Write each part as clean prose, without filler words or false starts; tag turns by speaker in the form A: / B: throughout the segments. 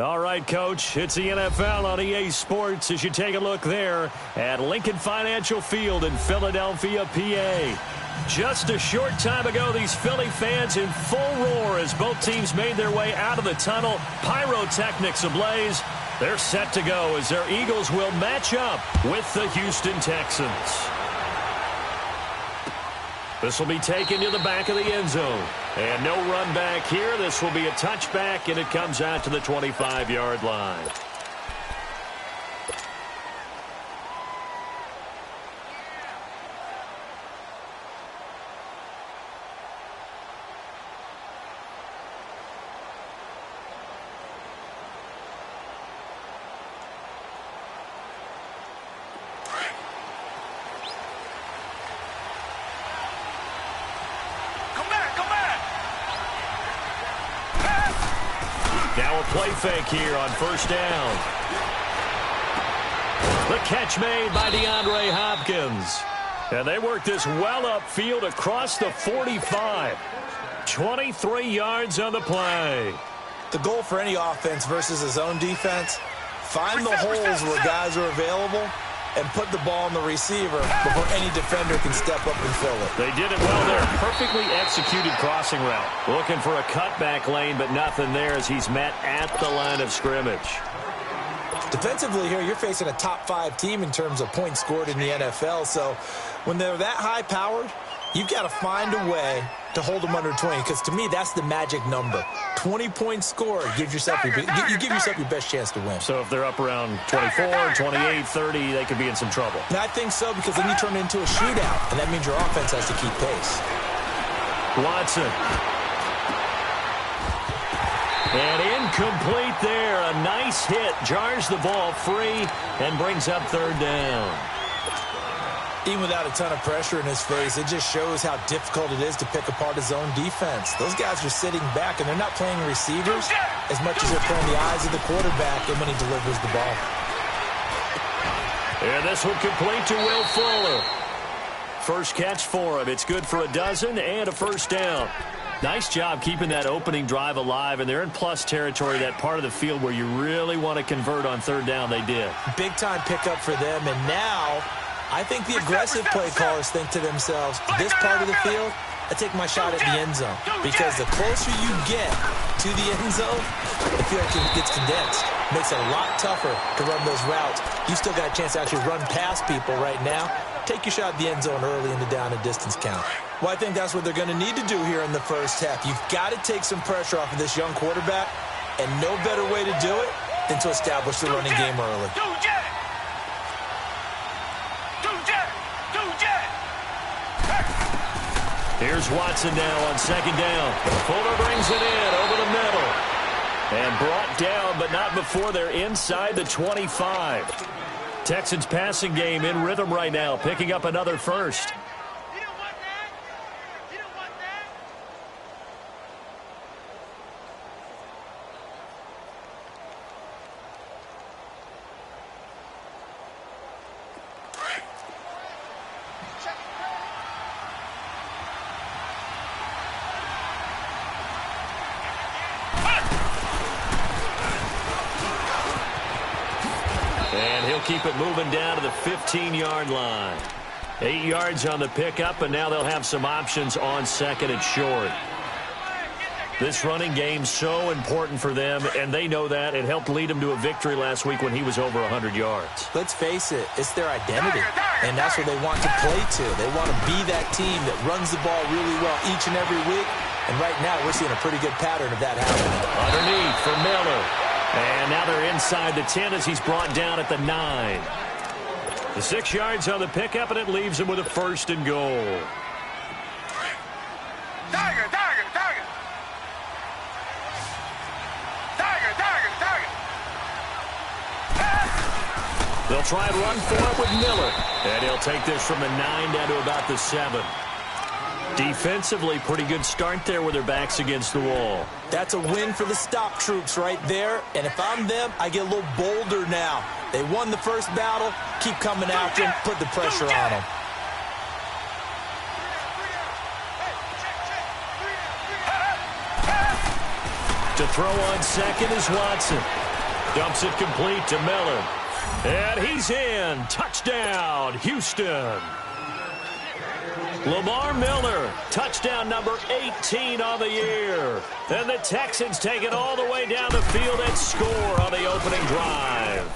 A: All right, Coach, it's the NFL on EA Sports as you take a look there at Lincoln Financial Field in Philadelphia, PA. Just a short time ago, these Philly fans in full roar as both teams made their way out of the tunnel. Pyrotechnics ablaze. They're set to go as their Eagles will match up with the Houston Texans. This will be taken to the back of the end zone. And no run back here. This will be a touchback, and it comes out to the 25-yard line. Now a play fake here on first down. The catch made by DeAndre Hopkins. And they work this well upfield across the 45. 23 yards on the play.
B: The goal for any offense versus his own defense, find the holes where guys are available and put the ball on the receiver before any defender can step up and fill it.
A: They did it well there. Perfectly executed crossing route. Looking for a cutback lane, but nothing there as he's met at the line of scrimmage.
B: Defensively here, you're facing a top-5 team in terms of points scored in the NFL, so when they're that high-powered, you've got to find a way to hold them under 20, because to me, that's the magic number. 20 points scored, you give yourself your best chance to win.
A: So if they're up around 24, 28, 30, they could be in some trouble.
B: And I think so, because then you turn it into a shootout, and that means your offense has to keep pace.
A: Watson. And incomplete there. A nice hit. Jars the ball free and brings up third down.
B: Even without a ton of pressure in his face, it just shows how difficult it is to pick apart his own defense. Those guys are sitting back, and they're not playing receivers as much as they're playing the eyes of the quarterback and when he delivers the ball.
A: And this one complete to Will Fuller. First catch for him. It's good for a dozen and a first down. Nice job keeping that opening drive alive, and they're in plus territory, that part of the field where you really want to convert on third down. They did. Big-time
B: pickup for them, and now I think the aggressive play callers think to themselves, this part of the field, I take my shot at the end zone. Because the closer you get to the end zone, the field gets condensed. Makes it a lot tougher to run those routes. You still got a chance to actually run past people right now. Take your shot at the end zone early in the down and distance count. Well, I think that's what they're going to need to do here in the first half. You've got to take some pressure off of this young quarterback, and no better way to do it than to establish the running game early.
A: Here's Watson now on second down. Fuller brings it in over the middle. And brought down, but not before they're inside the 25. Texans passing game in rhythm right now, picking up another first. Keep it moving down to the 15-yard line. 8 yards on the pickup, and now they'll have some options on second and short. This running game so important for them, and they know that. It helped lead them to a victory last week when he was over 100 yards.
B: Let's face it, it's their identity, and that's what they want to play to. They want to be that team that runs the ball really well each and every week, and right now we're seeing a pretty good pattern of that happening.
A: Underneath for Miller. And now they're inside the 10 as he's brought down at the 9. The 6 yards on the pickup, and it leaves him with a first and goal.
C: Tiger.
A: They'll try and run for it with Miller. And he'll take this from the 9 down to about the 7. Defensively, pretty good start there with their backs against the wall.
B: That's a win for the stop troops right there. And if I'm them, I get a little bolder now. They won the first battle. Keep coming after them. Put the pressure on them.
A: To throw on second is Watson. Dumps it complete to Miller. And he's in. Touchdown, Houston. Lamar Miller, touchdown number 18 on the year. And the Texans take it all the way down the field and score on the opening drive.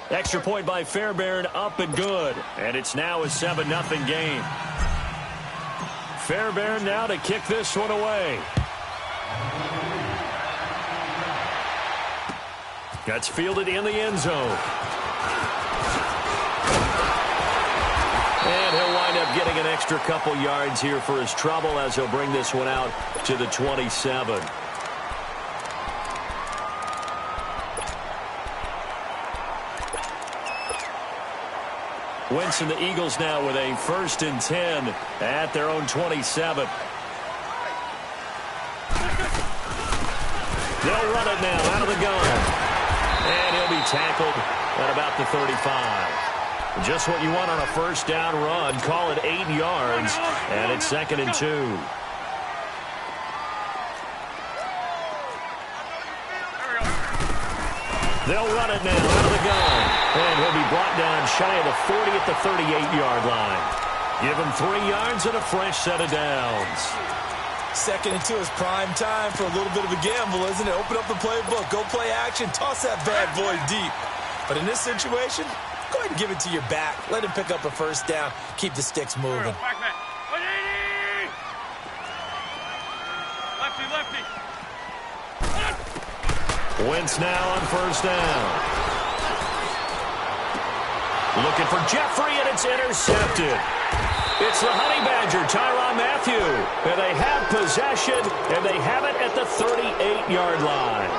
A: Extra point by Fairbairn, up and good. And it's now a 7-0 game. Fairbairn now to kick this one away. That's fielded in the end zone. And he'll wind up getting an extra couple yards here for his trouble as he'll bring this one out to the 27. Wentz and the Eagles now with a 1st and 10 at their own 27. They'll run it now out of the gun. And he'll be tackled at about the 35. Just what you want on a 1st down run. Call it 8 yards, and it's 2nd and 2. They'll run it now out of the gun. And he'll be brought down shy of the 40 at the 38-yard line. Give him 3 yards and a fresh set of downs.
B: 2nd and 2 is prime time for a little bit of a gamble, isn't it? Open up the playbook, go play action, toss that bad boy deep. But in this situation, go ahead and give it to your back. Let him pick up a 1st down. Keep the sticks moving.
C: Lefty.
A: Wentz now on 1st down. Looking for Jeffrey, and it's intercepted. It's the Honey Badger, Tyrann Mathieu. And they have possession, and they have it at the 38-yard line.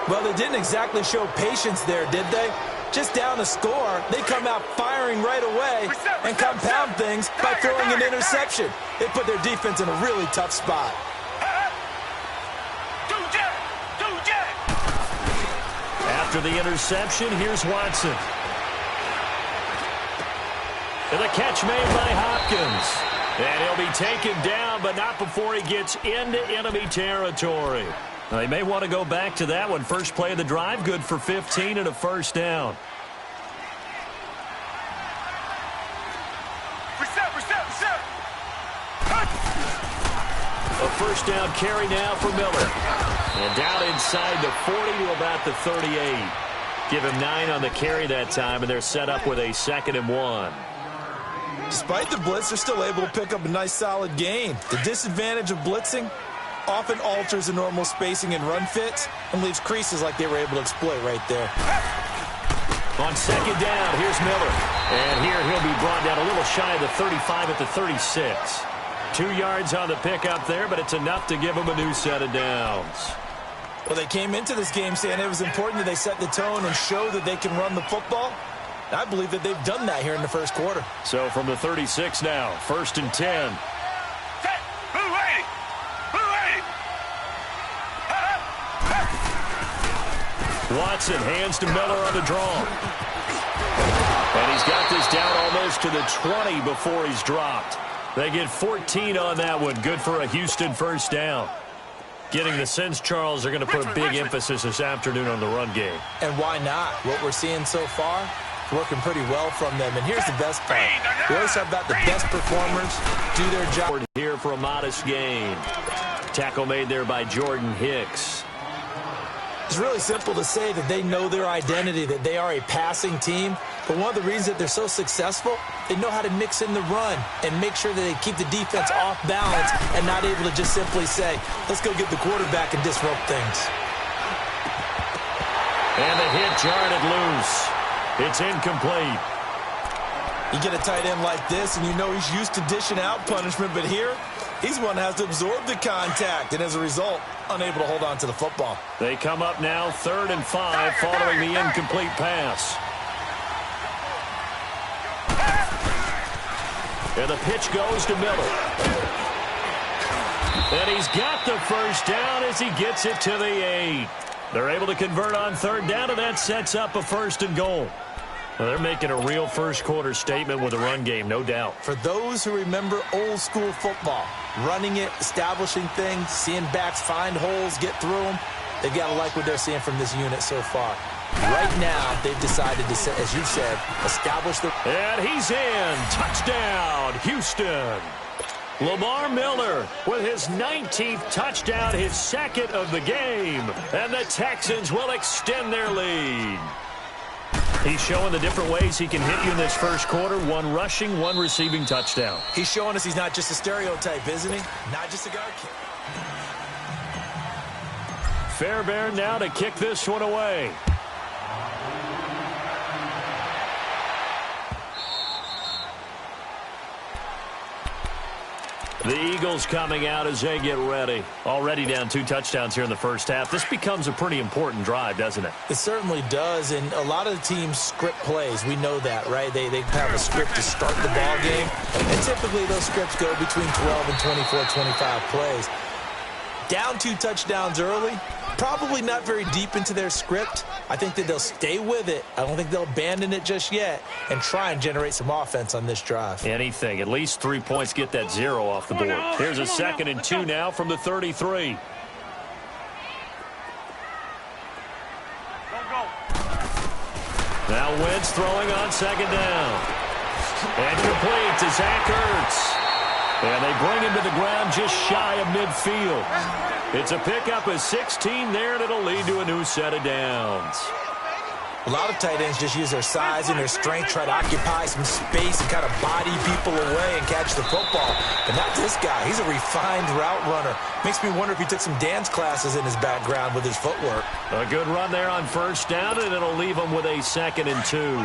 B: Well, they didn't exactly show patience there, did they? Just down a score, they come out firing right away and compound things by throwing an interception. They put their defense in a really tough spot.
A: After the interception, here's Watson. And the catch made by Hopkins. And he'll be taken down, but not before he gets into enemy territory. Now, they may want to go back to that one. First play of the drive, good for 15 and a 1st down.
C: Reset.
A: A 1st down carry now for Miller. And down inside the 40 to about the 38. Give him 9 on the carry that time, and they're set up with a 2nd and 1.
B: Despite the blitz, they're still able to pick up a nice solid gain. The disadvantage of blitzing often alters the normal spacing and run fits and leaves creases like they were able to exploit right there.
A: On 2nd down, here's Miller. And here he'll be brought down a little shy of the 35 at the 36. 2 yards on the pickup there, but it's enough to give him a new set of downs.
B: Well, they came into this game saying it was important that they set the tone and show that they can run the football. I believe that they've done that here in the 1st quarter.
A: So from the 36 now, 1st and 10. Watson hands to Miller on the draw. And he's got this down almost to the 20 before he's dropped. They get 14 on that one. Good for a Houston 1st down. Getting the sense, Charles, are going to put a big emphasis this afternoon on the run game.
B: And why not? What we're seeing so far, working pretty well from them. And here's the best part. We always talk about the best performers do their job.
A: Here for a modest gain. Tackle made there by Jordan Hicks.
B: It's really simple to say that they know their identity, that they are a passing team. But one of the reasons that they're so successful, they know how to mix in the run and make sure that they keep the defense off balance and not able to just simply say, let's go get the quarterback and disrupt things.
A: And the hit jarred it loose. It's incomplete.
B: You get a tight end like this, and you know he's used to dishing out punishment, but here, he's one that has to absorb the contact, and as a result, unable to hold on to the football.
A: They come up now 3rd and 5 following the incomplete pass. And the pitch goes to Miller. And he's got the 1st down as he gets it to the 8. They're able to convert on 3rd down, and that sets up a 1st and goal. Well, they're making a real first-quarter statement with a run game, no doubt.
B: For those who remember old-school football, running it, establishing things, seeing backs find holes, get through them, they've got to like what they're seeing from this unit so far. Right now, they've decided to, as you said, establish the...
A: And he's in. Touchdown, Houston. Lamar Miller with his 19th touchdown, his second of the game. And the Texans will extend their lead. He's showing the different ways he can hit you in this first quarter. One rushing, one receiving touchdown.
B: He's showing us he's not just a stereotype, isn't he? Not just a guard kick.
A: Fairbairn now to kick this one away. The Eagles coming out as they get ready. Already down 2 touchdowns here in the first half. This becomes a pretty important drive, doesn't it?
B: It certainly does, and a lot of the teams script plays. We know that, right? They have a script to start the ball game, and typically those scripts go between 12 and 24, 25 plays. Down 2 touchdowns early, probably not very deep into their script. I think that they'll stay with it. I don't think they'll abandon it just yet and try and generate some offense on this drive.
A: Anything. At least 3 points, get that 0 off the board. Here's a 2nd and 2 now from the 33. Now Wentz throwing on 2nd down. And complete to Zach Ertz. And they bring him to the ground just shy of midfield. It's a pickup of 16 there, and it'll lead to a new set of downs.
B: A lot of tight ends just use their size and their strength, try to occupy some space and kind of body people away and catch the football. But not this guy. He's a refined route runner. Makes me wonder if he took some dance classes in his background with his footwork.
A: A good run there on 1st down, and it'll leave him with a 2nd and 2.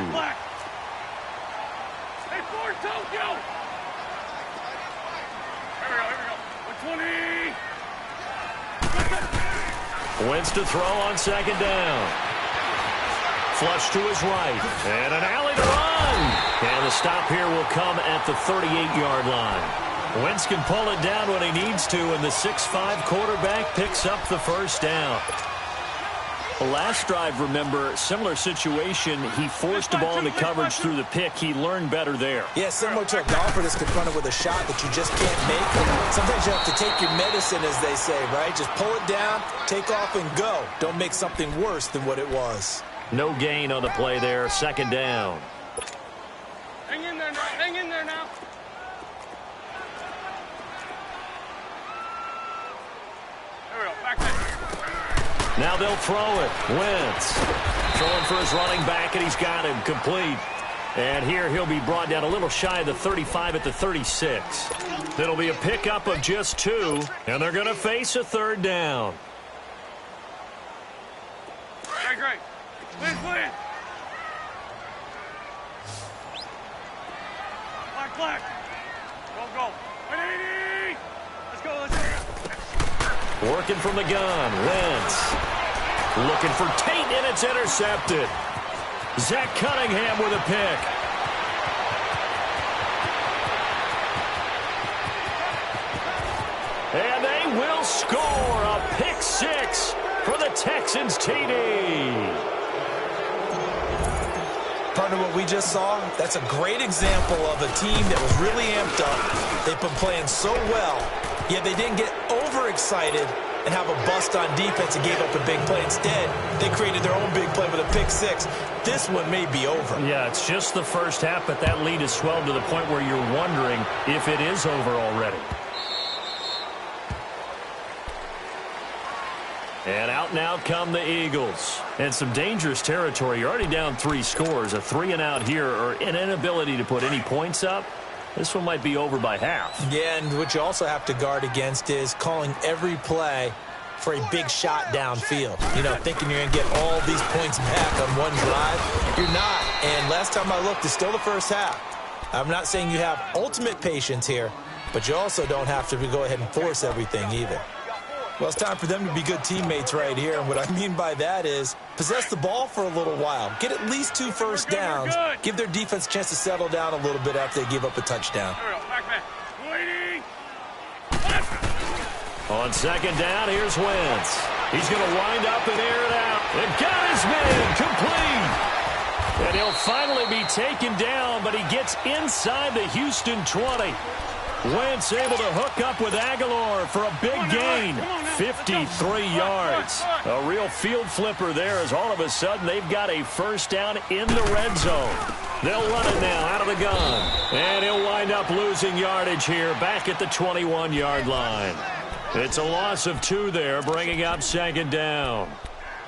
A: Wentz to throw on 2nd down. Flush to his right. And an alley to run. And the stop here will come at the 38-yard line. Wentz can pull it down when he needs to, and the 6'5" quarterback picks up the 1st down. Last drive, remember, similar situation. He forced the ball into coverage through the pick. He learned better there.
B: Yeah, similar to a golfer that's confronted with a shot that you just can't make. Sometimes you have to take your medicine, as they say, right? Just pull it down, take off, and go. Don't make something worse than what it was.
A: No gain on the play there. 2nd down.
C: Hang in there now. Hang in there now. There we go. Back there.
A: Now they'll throw it. Wentz throwing for his running back, and he's got him complete. And here he'll be brought down a little shy of the 35 at the 36. It'll be a pickup of just 2, and they're going to face a 3rd down.
C: Great. Please. Black. Go. 180. Let's go.
A: Working from the gun. Wentz looking for Tate, and it's intercepted. Zach Cunningham with a pick. And they will score a pick 6 for the Texans TD.
B: Partner, what we just saw, that's a great example of a team that was really amped up. They've been playing so well, yet they didn't get overexcited and have a bust on defense and gave up a big play. Instead, they created their own big play with a pick 6. This one may be over.
A: Yeah, it's just the first half, but that lead has swelled to the point where you're wondering if it is over already. And out come the Eagles. And some dangerous territory. You're already down 3 scores. A 3-and-out here, or an inability to put any points up. This one might be over by half.
B: Yeah, and what you also have to guard against is calling every play for a big shot downfield. You know, thinking you're going to get all these points back on one drive. You're not. And last time I looked, it's still the first half. I'm not saying you have ultimate patience here, but you also don't have to go ahead and force everything either. Well, it's time for them to be good teammates right here. And what I mean by that is possess the ball for a little while. Get at least 2 first downs. Give their defense a chance to settle down a little bit after they give up a touchdown.
A: On 2nd down, here's Wentz. He's going to wind up and air it out. And got his man complete. And he'll He'll finally be taken down, but he gets inside the Houston 20. Wentz able to hook up with Aguilar for a big gain, 53 yards. A real field flipper there as all of a sudden they've got a first down in the red zone. They'll run it now out of the gun. And he'll wind up losing yardage here back at the 21-yard line. It's a loss of 2 there, bringing up second down.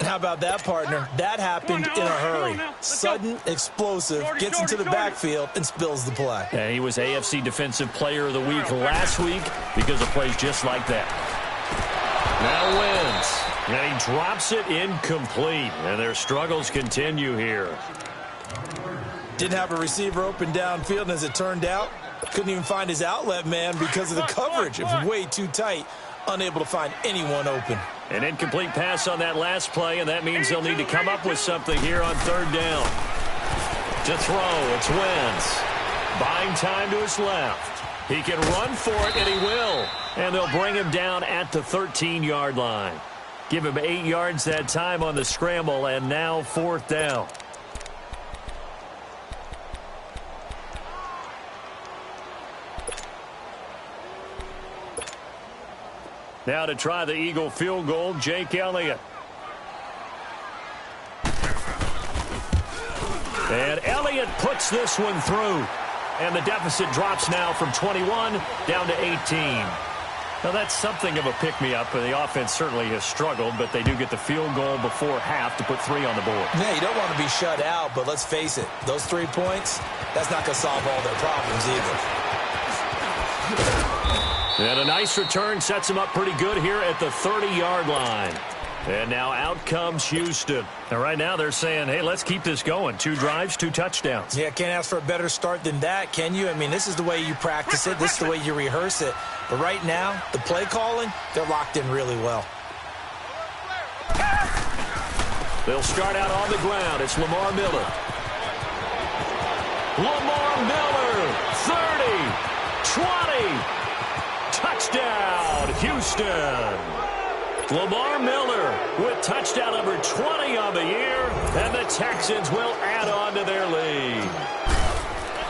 B: And how about that, partner? That happened in a hurry. Sudden, explosive, gets into the backfield and spills the play.
A: And he was AFC Defensive Player of the Week last week because of plays just like that. Now Wentz. And he drops it incomplete. And their struggles continue here.
B: Didn't have a receiver open downfield, and as it turned out, couldn't even find his outlet man because of the coverage. It was way too tight. Unable to find anyone open.
A: An incomplete pass on that last play, and that means they'll need to come up with something here on third down. To throw, it's Wentz. Buying time to his left. He can run for it, and he will. And they'll bring him down at the 13-yard line. Give him 8 yards that time on the scramble, and now fourth down. Now to try the Eagle field goal, Jake Elliott. And Elliott puts this one through. And the deficit drops now from 21 down to 18. Now that's something of a pick-me-up. The offense certainly has struggled, but they do get the field goal before half to put 3 on the board.
B: Yeah, you don't want to be shut out, but let's face it. Those 3 points, that's not going to solve all their problems either.
A: And a nice return sets him up pretty good here at the 30-yard line. And now out comes Houston. And right now they're saying, hey, let's keep this going. 2 drives, 2 touchdowns.
B: Yeah, can't ask for a better start than that, can you? I mean, this is the way you practice it. This is the way you rehearse it. But right now, the play calling, they're locked in really well.
A: They'll start out on the ground. It's Lamar Miller. Lamar Miller, 30, 20. Touchdown, Houston. Lamar Miller with touchdown number 20 on the year, and the Texans will add on to their lead.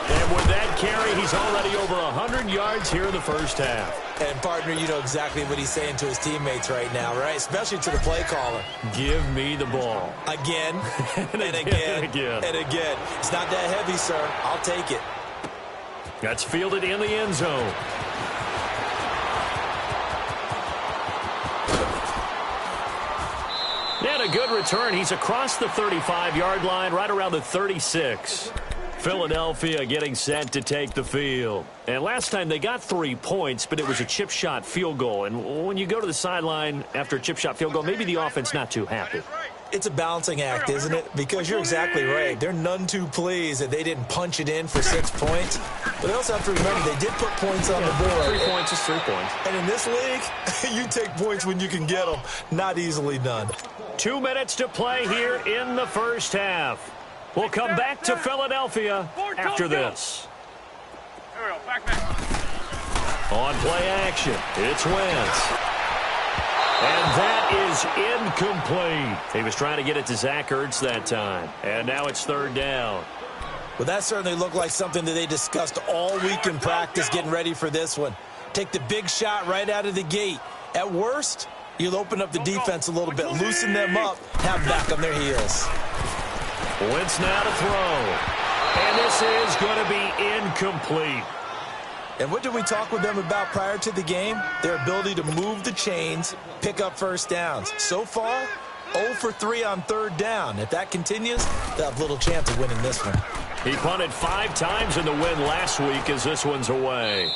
A: And with that carry, he's already over 100 yards here in the first half.
B: And, partner, you know exactly what he's saying to his teammates right now, right? Especially to the play caller.
A: Give me the ball.
B: Again, and again,
A: and again.
B: And again. It's not that heavy, sir. I'll take it.
A: That's fielded in the end zone. And a good return. He's across the 35-yard line, right around the 36. Philadelphia getting set to take the field. And last time they got 3 points, but it was a chip shot field goal. And when you go to the sideline after a chip shot field goal, maybe the offense not too happy.
B: It's a balancing act, isn't it? Because you're exactly right. They're none too pleased that they didn't punch it in for 6 points. But they also have to remember they did put points on the board.
A: 3 points is 3 points.
B: And in this league, you take points when you can get them. Not easily done.
A: 2 minutes to play here in the first half. We'll come back to Philadelphia after this. On play action, it's Wentz. And that is incomplete. He was trying to get it to Zach Ertz that time. And now it's third down.
B: Well, that certainly looked like something that they discussed all week in practice getting ready for this one. Take the big shot right out of the gate. At worst, you'll open up the defense a little bit, loosen them up, have them back on their heels.
A: Wentz now to throw. And this is going to be incomplete.
B: And what did we talk with them about prior to the game? Their ability to move the chains, pick up first downs. So far, 0 for 3 on third down. If that continues, they'll have little chance of winning this one.
A: He punted 5 times in the win last week as this one's away.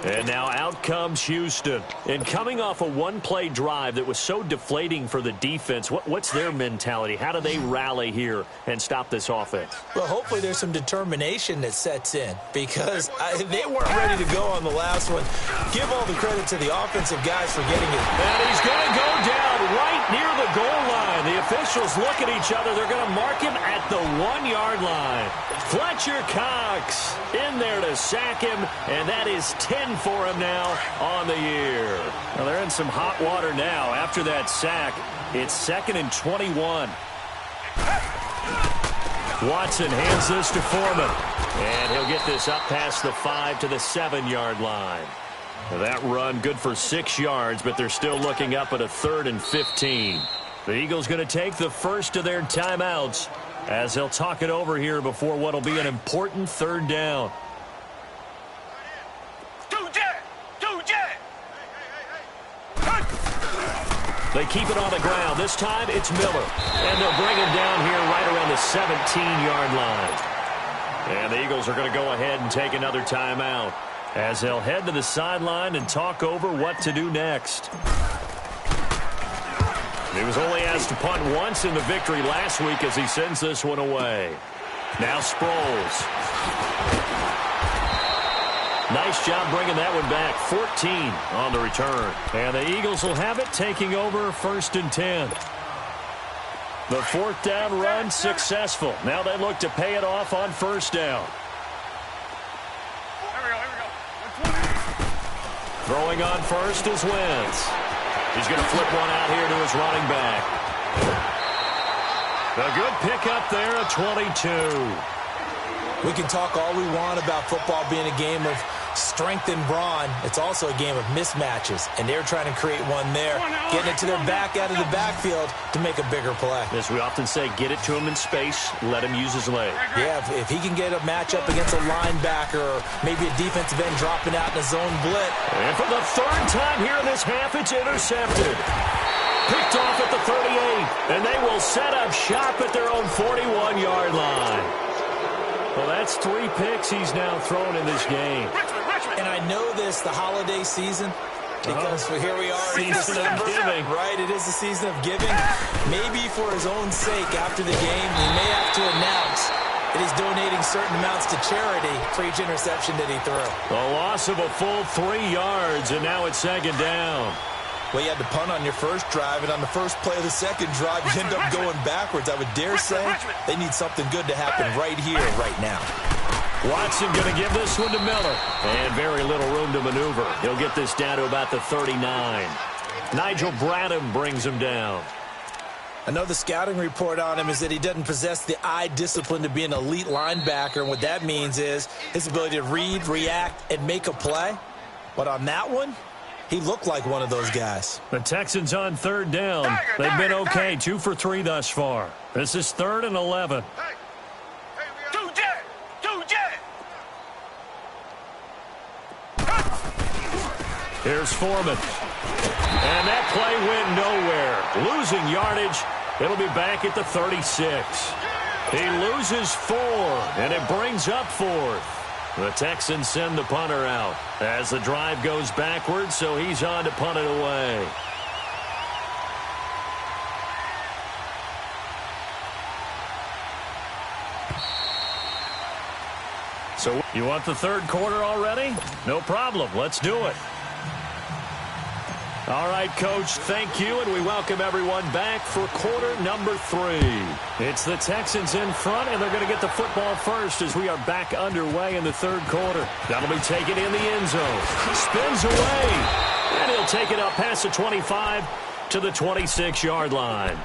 A: And now out comes Houston. And coming off a one-play drive that was so deflating for the defense, what's their mentality? How do they rally here and stop this offense?
B: Well, hopefully there's some determination that sets in because they weren't ready to go on the last one. Give all the credit to the offensive guys for getting it.
A: And he's going to go down right near the goal line. The officials look at each other. They're going to mark him at the 1-yard line. Fletcher Cox in there to sack him, and that is 10 10 for him now on the year. Well, they're in some hot water now. After that sack, it's 2nd and 21. Watson hands this to Foreman. And he'll get this up past the 5 to the 7-yard line. That run good for 6 yards, but they're still looking up at a 3rd and 15. The Eagles going to take the first of their timeouts as they'll talk it over here before what will be an important 3rd down. They keep it on the ground. This time it's Miller. And they'll bring him down here right around the 17-yard line. And the Eagles are going to go ahead and take another timeout as they'll head to the sideline and talk over what to do next. He was only asked to punt once in the victory last week as he sends this one away. Now Sproles. Nice job bringing that one back. 14 on the return. And the Eagles will have it, taking over 1st and 10. The 4th down run successful. Now they look to pay it off on 1st down.
C: Here we go.
A: Throwing on first is Wentz. He's going to flip one out here to his running back. A good pickup there at 22.
B: We can talk all we want about football being a game of strength and brawn. It's also a game of mismatches, and they're trying to create one there, getting it to their back out of the backfield to make a bigger play.
A: As we often say, get it to him in space, let him use his leg.
B: Yeah, if he can get a matchup against a linebacker or maybe a defensive end dropping out in a zone blitz.
A: And for the 3rd time here in this half, it's intercepted. Picked off at the 38, and they will set up shop at their own 41-yard line. Well, that's 3 picks he's now thrown in this game.
B: And I know this, the holiday season, because here we are in
A: Season of giving.
B: Right, it is the season of giving. Maybe for his own sake after the game, he may have to announce that he's donating certain amounts to charity for each interception that he threw.
A: A loss of a full 3 yards, and now it's 2nd down.
B: Well, you had to punt on your first drive, and on the first play of the second drive, you end up going backwards. I would dare say they need something good to happen right here, right now.
A: Watson going to give this one to Miller. And very little room to maneuver. He'll get this down to about the 39. Nigel Bradham brings him down.
B: I know the scouting report on him is that he doesn't possess the eye discipline to be an elite linebacker. And what that means is his ability to read, react, and make a play. But on that one, he looked like one of those guys.
A: The Texans on 3rd down. They've been okay, 2 for 3 thus far. This is 3rd and 11. Here's Foreman. And that play went nowhere. Losing yardage. It'll be back at the 36. He loses 4, and it brings up 4th. The Texans send the punter out as the drive goes backwards, so he's on to punt it away. So you want the 3rd quarter already? No problem. Let's do it. All right, Coach, thank you, and we welcome everyone back for quarter number 3. It's the Texans in front, and they're going to get the football first as we are back underway in the 3rd quarter. That'll be taken in the end zone. Spins away, and he'll take it up past the 25 to the 26-yard line.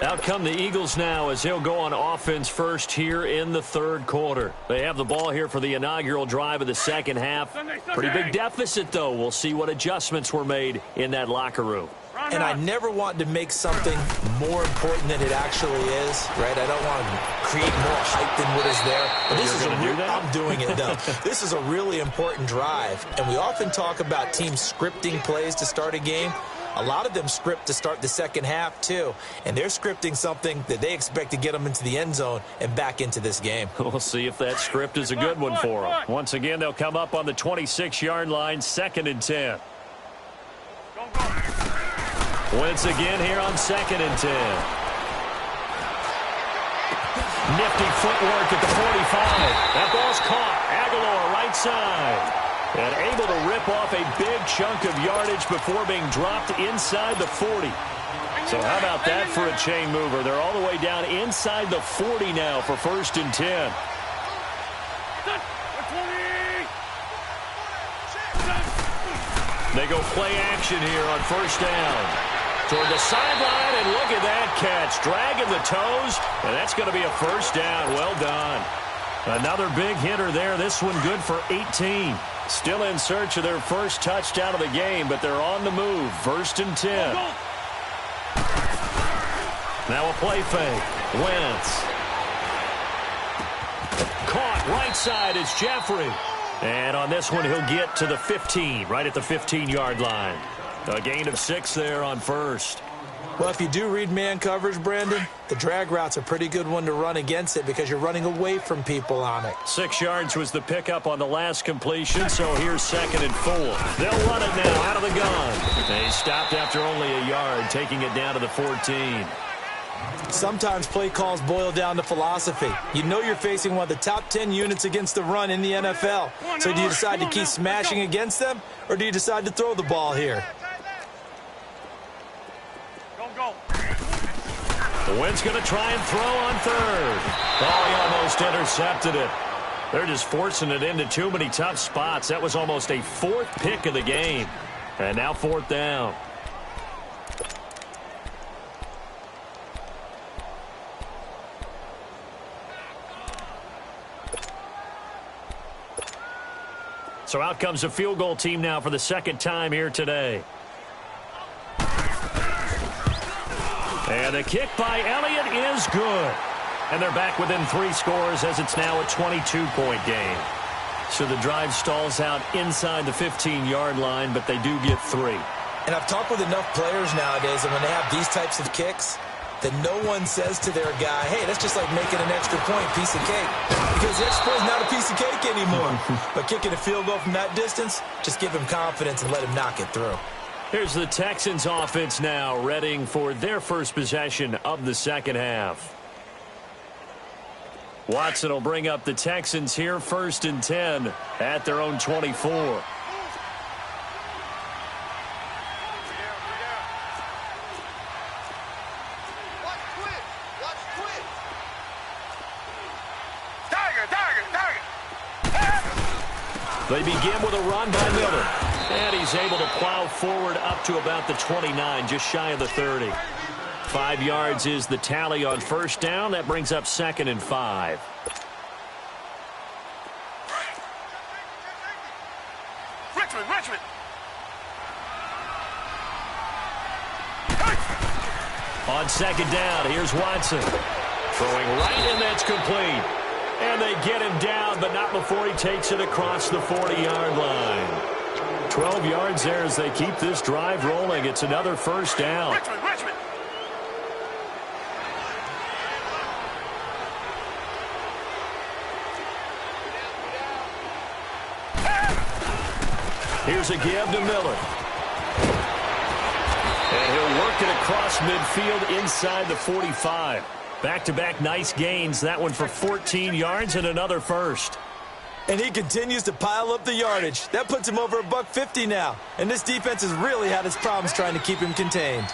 A: Out come the Eagles now as they'll go on offense first here in the 3rd quarter. They have the ball here for the inaugural drive of the 2nd half. Pretty big deficit, though. We'll see what adjustments were made in that locker room.
B: And I never want to make something more important than it actually is, right? I don't want to create more hype than what is there. But this is I'm doing it, though. This is a really important drive. And we often talk about teams scripting plays to start a game. A lot of them script to start the 2nd half, too. And they're scripting something that they expect to get them into the end zone and back into this game.
A: We'll see if that script is a good one for them. Once again, they'll come up on the 26-yard line, 2nd and 10. Once again here on 2nd and 10. Nifty footwork at the 45. That ball's caught. Aguilar right side. And able to rip off a big chunk of yardage before being dropped inside the 40. So how about that for a chain mover? They're all the way down inside the 40 now for 1st and 10. go play action here on first down. Toward the sideline, and look at that catch. Dragging the toes, and that's going to be a first down. Well done. Another big hitter there. This one good for 18. Still in search of their first touchdown of the game, but they're on the move. First and 10. Now a play fake. Wentz. Caught right side is Jeffrey. And on this one, he'll get to the 15, right at the 15-yard line. A gain of 6 there on first.
B: Well, if you do read man coverage, Brandon, the drag route's a pretty good one to run against it because you're running away from people on it.
A: 6 yards was the pickup on the last completion, so here's 2nd and 4. They'll run it now out of the gun. They stopped after only a yard, taking it down to the 14.
B: Sometimes play calls boil down to philosophy. You know you're facing one of the top 10 units against the run in the NFL. So do you decide to keep smashing against them, or do you decide to throw the ball here?
A: The Wentz going to try and throw on third. Oh, he almost intercepted it. They're just forcing it into too many tough spots. That was almost a 4th pick of the game. And now 4th down. So out comes a field goal team now for the 2nd time here today. And the kick by Elliott is good. And they're back within 3 scores as it's now a 22-point game. So the drive stalls out inside the 15-yard line, but they do get 3.
B: And I've talked with enough players nowadays, and when they have these types of kicks, that no one says to their guy, hey, that's just like making an extra point, piece of cake. Because the extra point is not a piece of cake anymore. But kicking a field goal from that distance, just give him confidence and let him knock it through.
A: Here's the Texans offense now, readying for their first possession of the second half. Watson will bring up the Texans here, 1st and 10 at their own 24. They begin with a run by Miller. And he's able to plow forward up to about the 29, just shy of the 30. 5 yards is the tally on first down. That brings up 2nd and 5.
C: Richmond.
A: On 2nd down, here's Watson. Throwing right, and that's complete. And they get him down, but not before he takes it across the 40-yard line. 12 yards there as they keep this drive rolling. It's another first down.
C: Richmond.
A: Here's a give to Miller. And he'll work it across midfield inside the 45. Back-to-back nice gains. That one for 14 yards and another first.
B: And he continues to pile up the yardage. That puts him over $150 now. And this defense has really had its problems trying to keep him contained.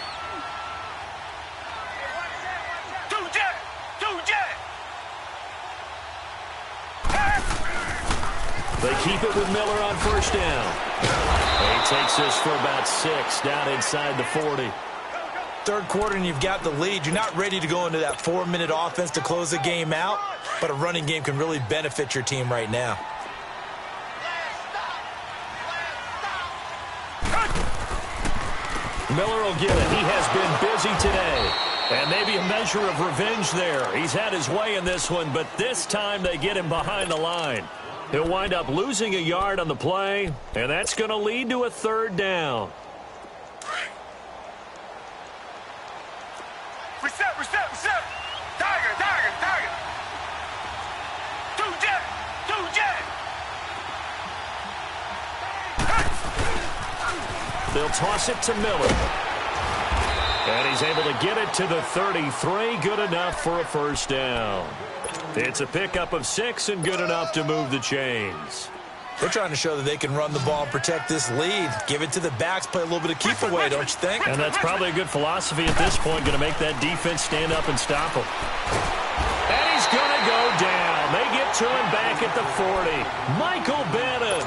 A: They keep it with Miller on first down. He takes this for about 6 down inside the 40.
B: Third quarter and you've got the lead. You're not ready to go into that 4-minute offense to close the game out, but a running game can really benefit your team right now.
A: Miller will get it. He has been busy today. And maybe a measure of revenge there. He's had his way in this one, but this time they get him behind the line. He'll wind up losing a yard on the play, and that's going to lead to a 3rd down.
C: Reset. Tiger. Two jet.
A: They'll toss it to Miller. And he's able to get it to the 33. Good enough for a first down. It's a pickup of 6 and good enough to move the chains.
B: They're trying to show that they can run the ball and protect this lead. Give it to the backs, play a little bit of keep away, don't you think?
A: And that's probably a good philosophy at this point, going to make that defense stand up and stop him. And he's going to go down. They get to him back at the 40. Michael Bannon.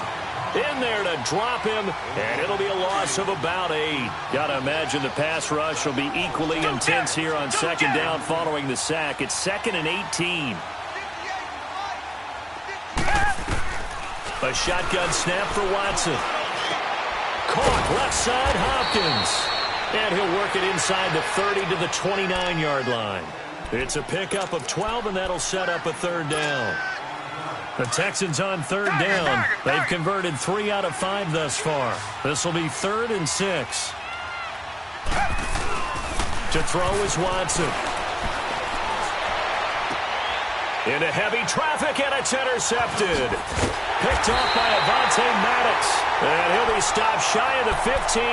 A: In there to drop him, and it'll be a loss of about 8. Gotta imagine the pass rush will be equally intense here on second down following the sack. It's 2nd and 18. A shotgun snap for Watson. Caught left side, Hopkins. And he'll work it inside the 30 to the 29-yard line. It's a pickup of 12, and that'll set up a 3rd down. The Texans on 3rd down. They've converted 3 out of 5 thus far. This will be 3rd and 6. To throw is Watson. Into heavy traffic, and it's intercepted. Picked off by Avonte Maddox. And he'll be stopped shy of the 15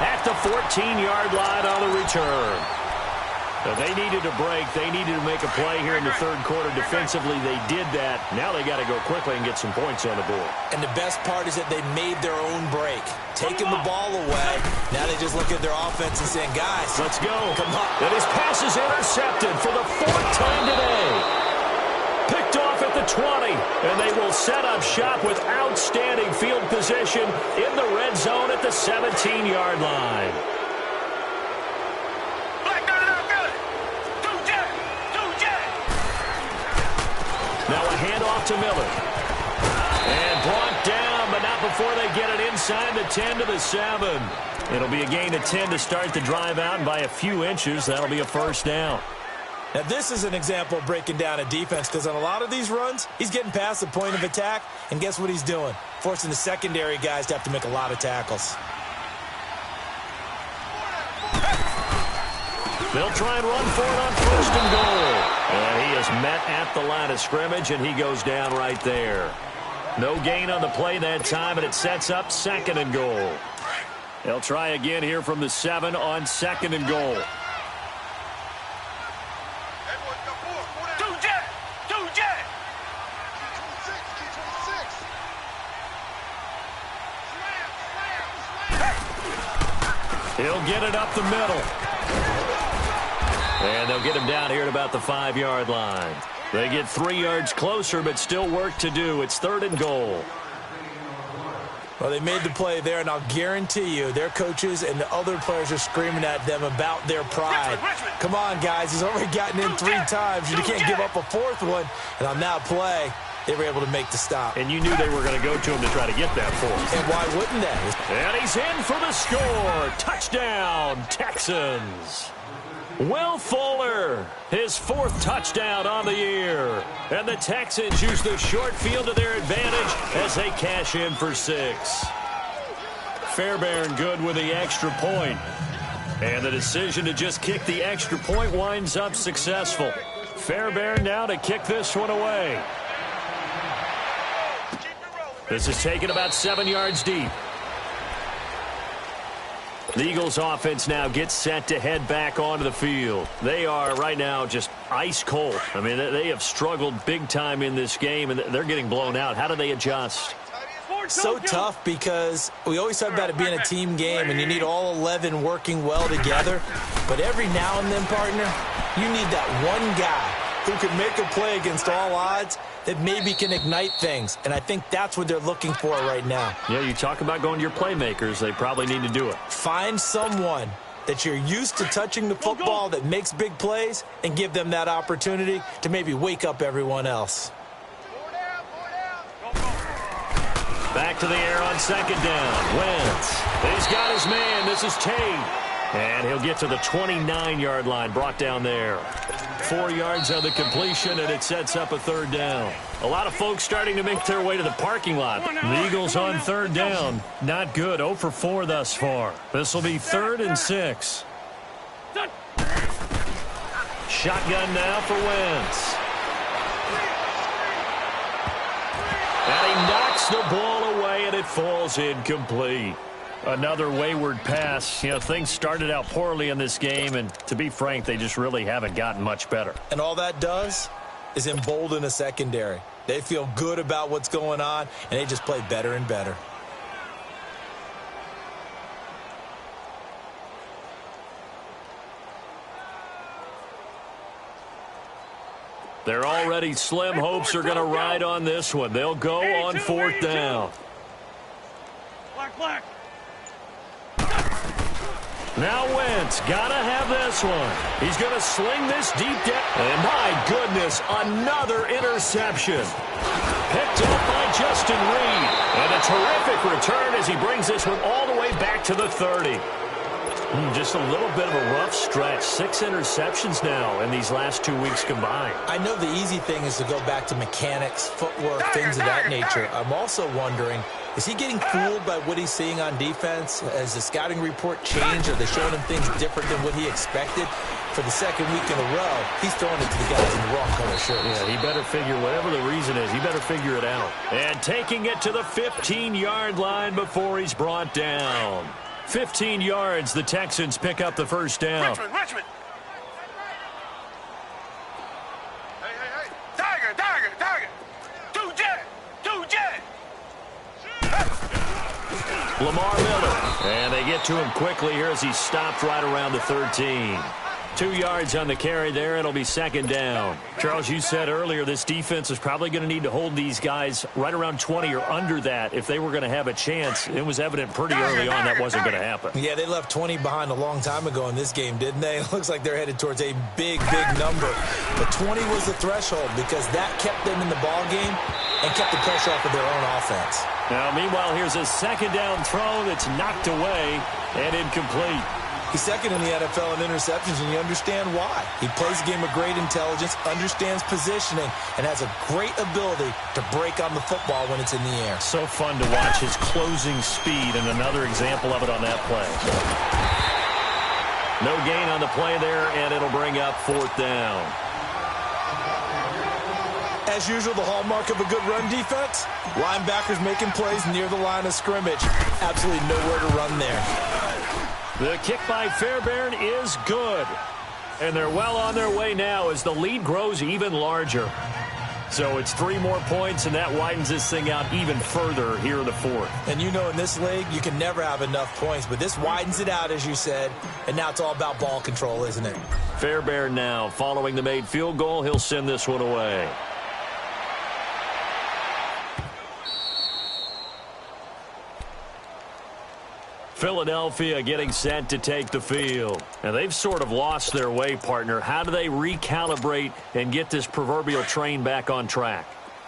A: at the 14-yard line on the return. Now they needed a break. They needed to make a play here in the 3rd quarter. Defensively, they did that. Now they got to go quickly and get some points on the board. And the best part is that they made their own break. Taking the ball away. Now they just look at their offense and saying, guys, let's go. Come on. And his pass is intercepted for the 4th time today. Picked off at the 20. And they will set up shop with outstanding field position in the red zone at the 17-yard line. Now a handoff to Miller. And brought down, but not before they get it inside the 10 to the 7. It'll be a gain of 10 to start the drive out, and by a few inches, that'll be a 1st down. Now this is an example of breaking down a defense, because on a lot of these runs, he's getting past the point of attack, and guess what he's doing? Forcing the secondary guys to have to make a lot of tackles. They'll try and run for it on 1st and goal. And he is met at the line of scrimmage, and he goes down right there. No gain on the play that time, and it sets up 2nd and goal. They'll try again here from the 7 on 2nd and goal. He'll get it up the middle. And they'll get him down here at about the 5-yard line. They get 3 yards closer, but still work to do. It's 3rd and goal. Well, they made the play there, and I'll guarantee you their coaches and the other players are screaming at them about their pride. Come on, guys. He's already gotten in 3 times, and you can't give up a 4th one. And on that play, they were able to make the stop. And you knew they were going to go to him to try to get that 4th. And why wouldn't they? And he's in for the score. Touchdown, Texans. Will Fuller, his 4th touchdown on the year. And the Texans use the short field to their advantage as they cash in for 6. Fairbairn good with the extra point. And the decision to just kick the extra point winds up successful. Fairbairn now to kick this one away. This is taken about 7 yards deep. The Eagles offense now gets set to head back onto the field. They are right now just ice cold. I mean, they have struggled big time in this game, and they're getting blown out. How do they adjust? So tough, because we always talk about it being a team game, and you need all 11 working well together. But every now and then, partner, you need that one guy who can make a play against all odds that maybe can ignite things. And I think that's what they're looking for right now. Yeah, you talk about going to your playmakers. They probably need to do it. Find someone that you're used to touching the football that makes big plays and give them that opportunity to maybe wake up everyone else. Back to the air on 2nd down. Wentz. He's got his man. This is Tate. And he'll get to the 29-yard line, brought down there. 4 yards on the completion, and it sets up a 3rd down. A lot of folks starting to make their way to the parking lot. The Eagles on 3rd down. Not good. 0 for 4 thus far. This will be 3rd and 6. Shotgun now for Wentz. And he knocks the ball away, and it falls incomplete. Another wayward pass. You know, things started out poorly in this game, and to be frank, they just really haven't gotten much better. And all that does is embolden a secondary. They feel good about what's going on, and they just play better and better. Their already slim hopes are going to ride on this one. They'll go on 4th down.
C: Black.
A: Now Wentz, gotta have this one. He's going to sling this deep down. And my goodness, another interception. Picked up by Justin Reed. And a terrific return as he brings this one all the way back to the 30. Just a little bit of a rough stretch. 6 interceptions now in these last 2 weeks combined.
B: I know the easy thing is to go back to mechanics, footwork, things of that nature. I'm also wondering, is he getting fooled by what he's seeing on defense? Has the scouting report changed? Are they showing him things different than what he expected? For the second week in a row, he's throwing it to the guys in the wrong color shirts.
A: Yeah, he better figure, whatever the reason is, he better figure it out. And taking it to the 15-yard line before he's brought down. 15 yards, the Texans pick up the first down.
C: Richmond. Hey. Tiger. 2 jet.
A: Lamar Miller. And they get to him quickly here as he stopped right around the 13. 2 yards on the carry there. It'll be second down. Charles, you said earlier this defense is probably going to need to hold these guys right around 20 or under that if they were going to have a chance. It was evident pretty early on that wasn't going to happen.
B: Yeah, they left 20 behind a long time ago in this game, didn't they? It looks like they're headed towards a big number. But 20 was the threshold because that kept them in the ball game and kept the pressure off of their own offense.
A: Now, meanwhile, here's a second down throw that's knocked away and incomplete.
B: He's second in the NFL in interceptions, and you understand why. He plays a game of great intelligence, understands positioning, and has a great ability to break on the football when it's in the air.
A: So fun to watch his closing speed, and another example of it on that play. No gain on the play there, and it'll bring up fourth down.
B: As usual, the hallmark of a good run defense, linebackers making plays near the line of scrimmage. Absolutely nowhere to run there.
A: The kick by Fairbairn is good. And they're well on their way now as the lead grows even larger. So it's 3 more points, and that widens this thing out even further here in the fourth.
B: And you know in this league, you can never have enough points, but this widens it out, as you said, and now it's all about ball control, isn't it?
A: Fairbairn now, following the made field goal, he'll send this one away. Philadelphia getting set to take the field. And they've sort of lost their way, partner. How do they recalibrate and get this proverbial train back on track?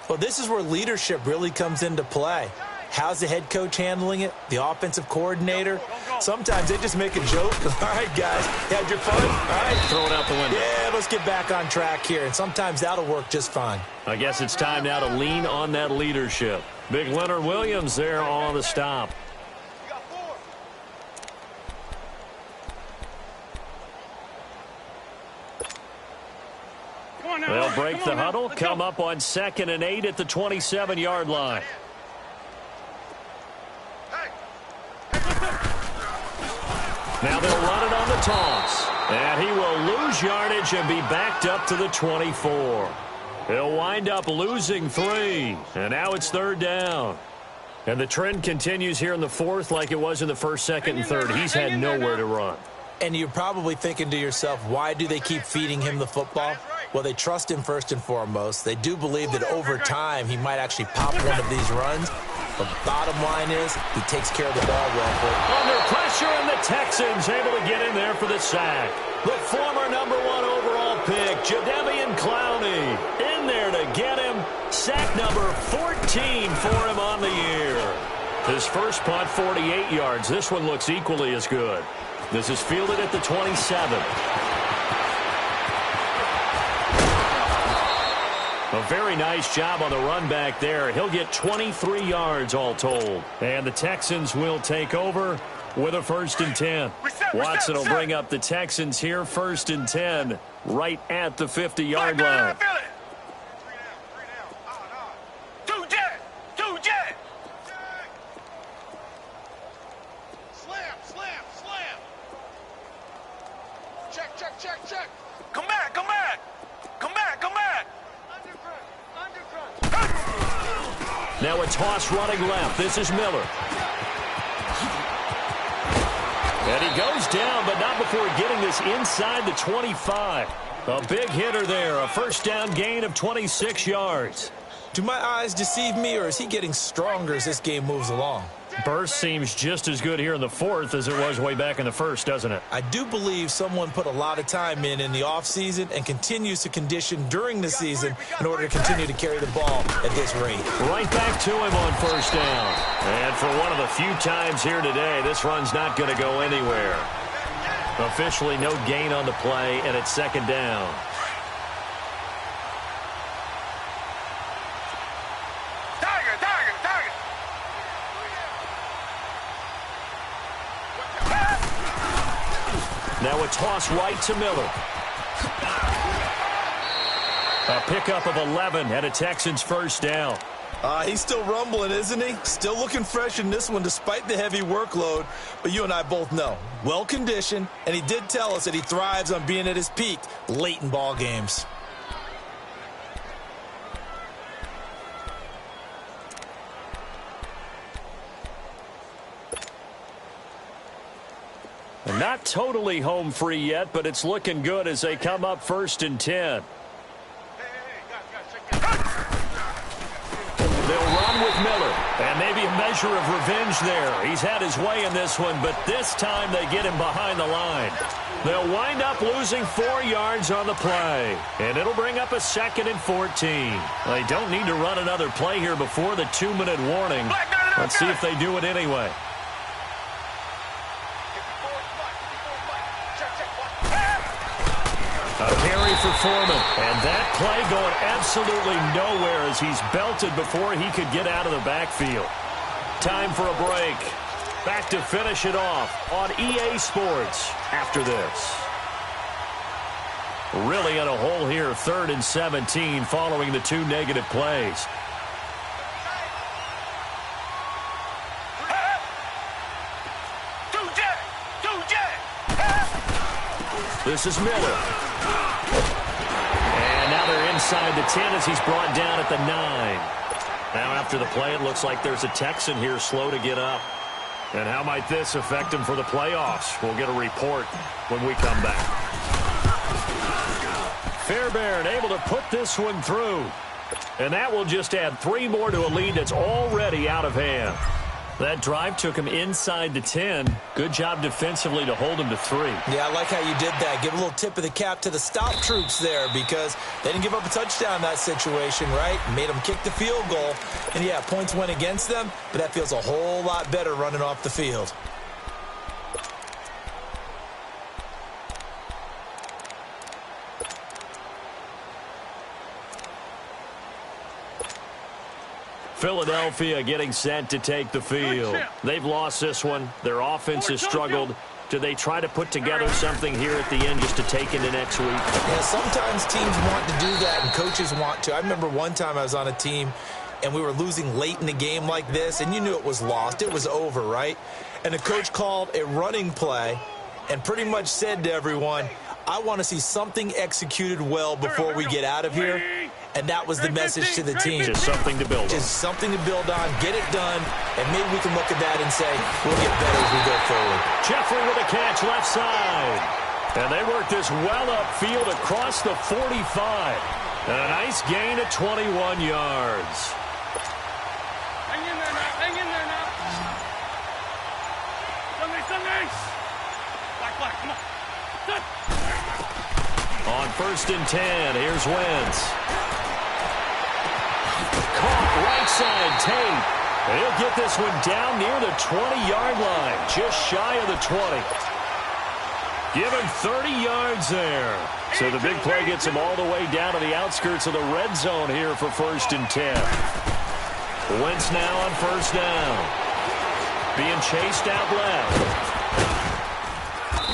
B: Well, this is where leadership really comes into play. How's the head coach handling it? The offensive coordinator? Sometimes they just make a joke. All right, guys, you had your fun? All right.
A: Throw it out the window.
B: Yeah, let's get back on track here. And sometimes that'll work just fine.
A: I guess it's time now to lean on that leadership. Big Leonard Williams there on the stop. They'll break the huddle, come up on 2nd and 8 at the 27-yard line. Now they'll run it on the toss. And he will lose yardage and be backed up to the 24. He'll wind up losing 3. And now it's 3rd down. And the trend continues here in the 4th like it was in the 1st, 2nd, and 3rd. He's had nowhere to run.
B: And you're probably thinking to yourself, why do they keep feeding him the football? Well, they trust him first and foremost. They do believe that over time he might actually pop one of these runs. But bottom line is he takes care of the ball well.
A: Under pressure, and the Texans able to get in there for the sack. The former number 1 overall pick, Jadeveon Clowney, in there to get him. Sack number 14 for him on the year. His first punt, 48 yards. This one looks equally as good. This is fielded at the 27. A very nice job on the run back there. He'll get 23 yards all told. And the Texans will take over with a 1st and 10. Watson will bring up the Texans here, 1st and 10, right at the 50-yard line.
C: Check. Come back.
A: Now a toss running left. This is Miller. And he goes down, but not before getting this inside the 25. A big hitter there. A 1st down gain of 26 yards.
B: Do my eyes deceive me, or is he getting stronger as this game moves along?
A: Burst seems just as good here in the fourth as it was way back in the first, doesn't it?
B: I do believe someone put a lot of time in the offseason and continues to condition during the season in order to continue to carry the ball at this rate.
A: Right back to him on first down. And for one of the few times here today, this run's not going to go anywhere. Officially no gain on the play, and it's second down. Now a toss right to Miller. A pickup of 11 and a Texans first down.
B: He's still rumbling, isn't he? Still looking fresh in this one despite the heavy workload. But you and I both know, well-conditioned, and he did tell us that he thrives on being at his peak late in ball games.
A: Not totally home free yet, but it's looking good as they come up first and 10. They'll run with Miller, and maybe a measure of revenge there. He's had his way in this one, but this time they get him behind the line. They'll wind up losing 4 yards on the play, and it'll bring up a 2nd and 14. They don't need to run another play here before the 2-minute warning. Let's see if they do it anyway. A carry for Foreman, and that play going absolutely nowhere as he's belted before he could get out of the backfield. Time for a break. Back to finish it off on EA Sports after this. Really in a hole here, 3rd and 17 following the 2 negative plays. This is Miller. And now they're inside the 10 as he's brought down at the 9. Now after the play, it looks like there's a Texan here slow to get up. And how might this affect him for the playoffs? We'll get a report when we come back. Fairbairn able to put this one through. And that will just add 3 more to a lead that's already out of hand. That drive took him inside the 10. Good job defensively to hold him to 3.
B: Yeah, I like how you did that. Give a little tip of the cap to the stop troops there because they didn't give up a touchdown in that situation, right? Made them kick the field goal. And, yeah, points went against them, but that feels a whole lot better running off the field.
A: Philadelphia getting set to take the field. They've lost this one. Their offense has struggled. Do they try to put together something here at the end just to take into next week?
B: Yeah, sometimes teams want to do that and coaches want to. I remember one time I was on a team and we were losing late in the game like this, and you knew it was lost. It was over, right? And the coach called a running play and pretty much said to everyone, I want to see something executed well before we get out of here. And that was the message to the team.
A: Just something to build on.
B: Just something to build on, get it done, and maybe we can look at that and say, we'll get better as we go forward.
A: Jeffrey with a catch left side. And they work this well upfield across the 45. And a nice gain of 21 yards.
C: Hang in there now. Hang in there now. Sunday. Black, come on. Good.
A: On 1st and 10, here's Wentz. Caught right side, Tate. And he'll get this one down near the 20-yard line, just shy of the 20. Give him 30 yards there. So the big play gets him all the way down to the outskirts of the red zone here for 1st and 10. Wentz now on 1st down. Being chased out left.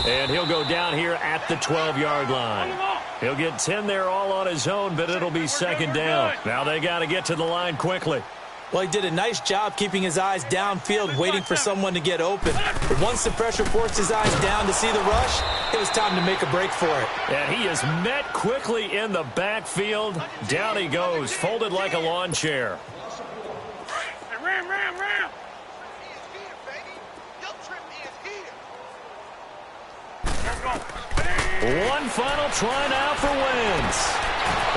A: And he'll go down here at the 12-yard line. He'll get 10 there all on his own, but it'll be 2nd down. Now they got to get to the line quickly.
B: Well, he did a nice job keeping his eyes downfield, waiting for someone to get open. But once the pressure forced his eyes down to see the rush, it was time to make a break for it.
A: And he is met quickly in the backfield. Down he goes, folded like a lawn chair.
C: Ram.
A: One final try now for Wentz.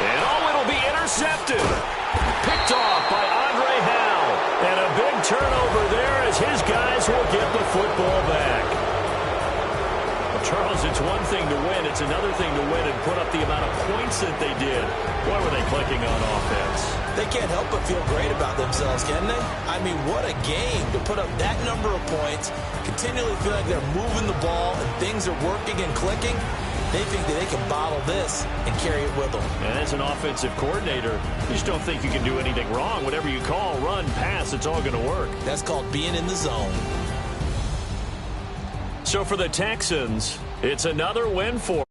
A: And it'll be intercepted. Picked off by Andre Howe. And a big turnover there as his will get the football back. Well, Charles, it's one thing to win. It's another thing to win and put up the amount of points that they did. Boy, were they clicking on offense.
B: They can't help but feel great about themselves, can they? I mean, what a game to put up that number of points, continually feel like they're moving the ball and things are working and clicking. They think that they can bottle this and carry it with them.
A: And as an offensive coordinator, you just don't think you can do anything wrong. Whatever you call, run, pass, it's all going to work.
B: That's called being in the zone.
A: So for the Texans, it's another win for